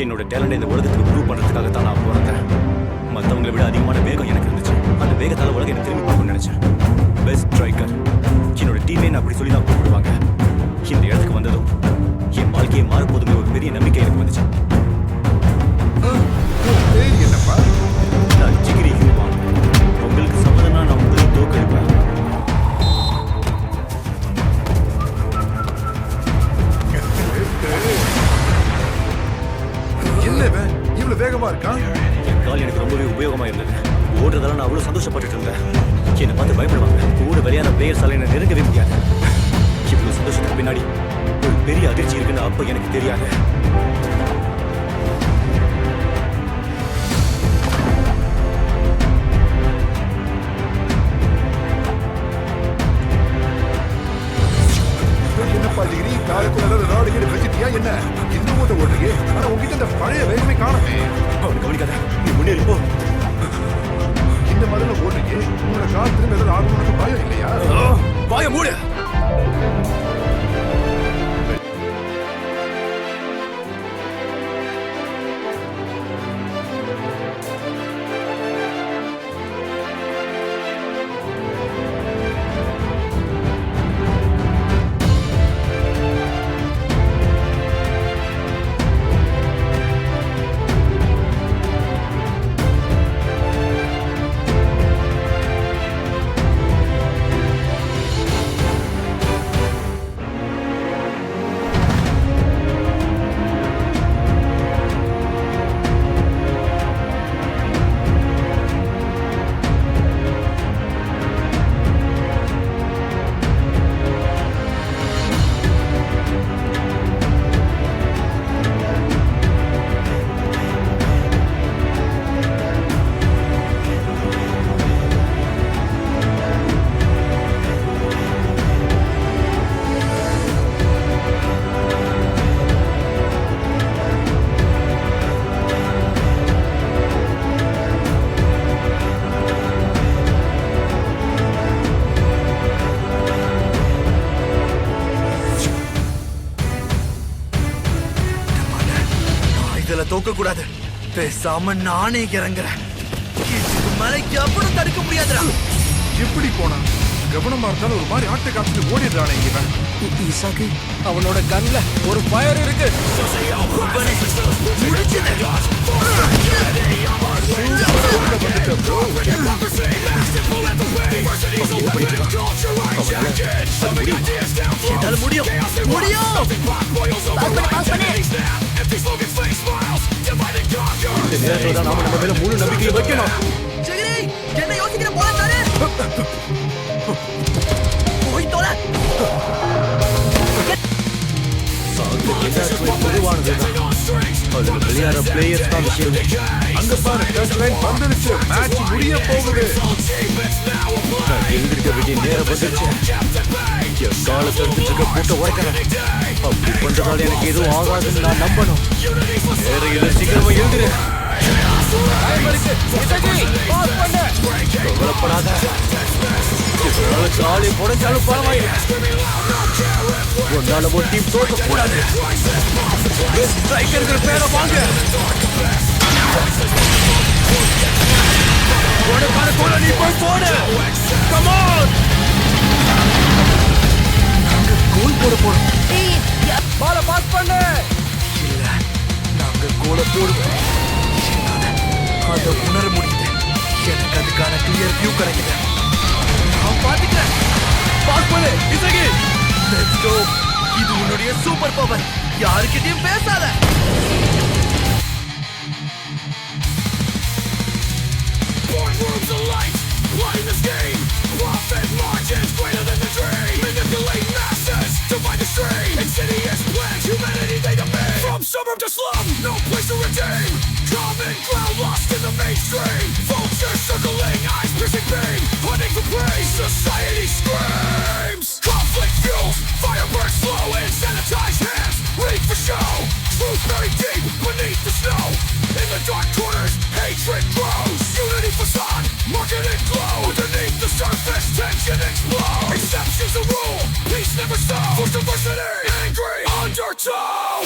என்னோட டேலண்ட் இந்த உலகத்துக்கு ப்ரூவ் பண்றதுக்காக தான் நான் பிறந்தேன். மற்றவங்களை விட அதிகமான வேகம் எனக்கு இருந்துச்சு. அந்த வேகத்தால் உலகம் எனக்கு திரும்பி பார்க்கணும்னு நினைச்சேன். பெஸ்ட் ஸ்ட்ரைக்கர் என்னோட டீமே அப்படி சொல்லி தான் கூப்பிடுவாங்க. இந்த இடத்துக்கு வந்ததும் என் வாழ்க்கையை மாறப்போதுமே ஒரு பெரிய நம்பிக்கை எனக்கு வந்துச்சு. என்னப்பா? நான் ஜிகிரி ஹியூமான். உங்களுக்கு சம்மதம்னா நான் உங்களை தோக்கடிப்பேன். என்னவன் இவ்வளவு வேகமா இருக்கான்? என் கால் எனக்கு ரொம்பவே உபயோகமா இருந்தது. ஓடுறதால நான் அவ்வளவு சந்தோஷப்பட்டுட்டு இருந்தேன். என்னை பார்த்து பயப்படுவாங்க. கூட விளையாட பிளேயர்ஸால என்ன நெருங்கவே முடியாது. இவ்வளவு சந்தோஷத்துக்கு பின்னாடி ஒரு பெரிய அதிர்ச்சி இருக்குன்னு அப்ப எனக்கு தெரியாது. என்னப்பா டிகிரி காலுக்குள்ள ராடு கீழே வச்சிட்டியா என்ன? இன்னும் ஓட்ட ஓடுறியே. ஆனா உங்ககிட்ட இந்த பழைய வேகமே காணமே. அவனை கவனிக்காத, நீ முன்னேறி போ. இந்த மாதிரில ஓடுறியே, உன்னோட கால் திரும்ப ஏதாவது ஆகணும்னு பயம் இல்லையா? வாய மூடு. தோக்க கூடாது. பேசாம நானே இறங்குறேன். இதுக்கு மேல எவனும் தடுக்க முடியாதுடா. எப்படி போனா? கவனமா இருந்தாலும் ஒரு மாதிரி ஆட்டை காத்துட்டு ஓடிடுறானே இவன். ஈசாக்கு அவனோட கன்ல ஒரு ஃபயர் இருக்கு. என்னால முடியும். இந்த நேரத்துல தான் நாம நம்ம மேல முழு நம்பிக்கையை வைக்கணும். என்ன யோசிக்கிற போல தானே? போய் தொலை. விளையாட பிளேயர்ஸ் தான் விஷயம். அங்க பாரு, டச் லைன் வந்துருச்சு. மேட்ச் முடிய போகுது. நான் எழுந்திருக்க வேண்டிய நேரம் வந்துருச்சு. என் காலை தடுத்துட்டு இருக்க கூட்ட உடைக்கிறேன். அப்படி பண்றதால எனக்கு எதுவும் ஆகாதுன்னு நான் நம்பணும். வேற எது சீக்கிரமா எழுந்துரு. கவலைப்படாத. இதனால காலை புடைச்சாலும் பரவாயில்லை. ஒன்னால ஒரு டீம் தோற்க கூடாது. ஸ்ட்ரைக்கர்கள் பேரை வாங்க. உனக்கான கோல நீ போய் போடு. Come on. கோல் போட போறோம். பால பாஸ் பண்ணு. இல்ல, நாங்க கோல போடுவோம். அதை உணர முடியுது. எனக்கு அதுக்கான கிளியர் வியூ கிடைக்குது. நான் பாத்துக்கிறேன். பாஸ் பண்ணு இசகி. Let's go. இது உன்னுடைய சூப்பர் பவர். யாருக்கிட்டையும் பேசாத. Boardrooms of light, playing this game. Profit margins greater than the dream. Manipulate masses to find the stream. Insidious plans, humanity they demand. From suburb to slum, no place to redeem. Common ground lost in the mainstream. Vultures circling, eyes piercing pain. Hunting for prey, society screams. Conflict fuels, fire burns slow. Insanitized hands, ready for show. Truth buried deep beneath the snow. In the dark corners, hatred grows. Unity facade, marketed glow. Underneath the surface, tension explodes. Exceptions the rule, peace never sows. For diversity, angry undertow.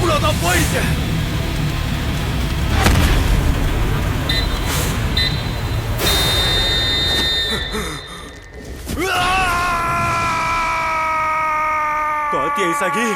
அவ்வளவுதான் போயிடுச்சு. பாத்தியா இசாகி,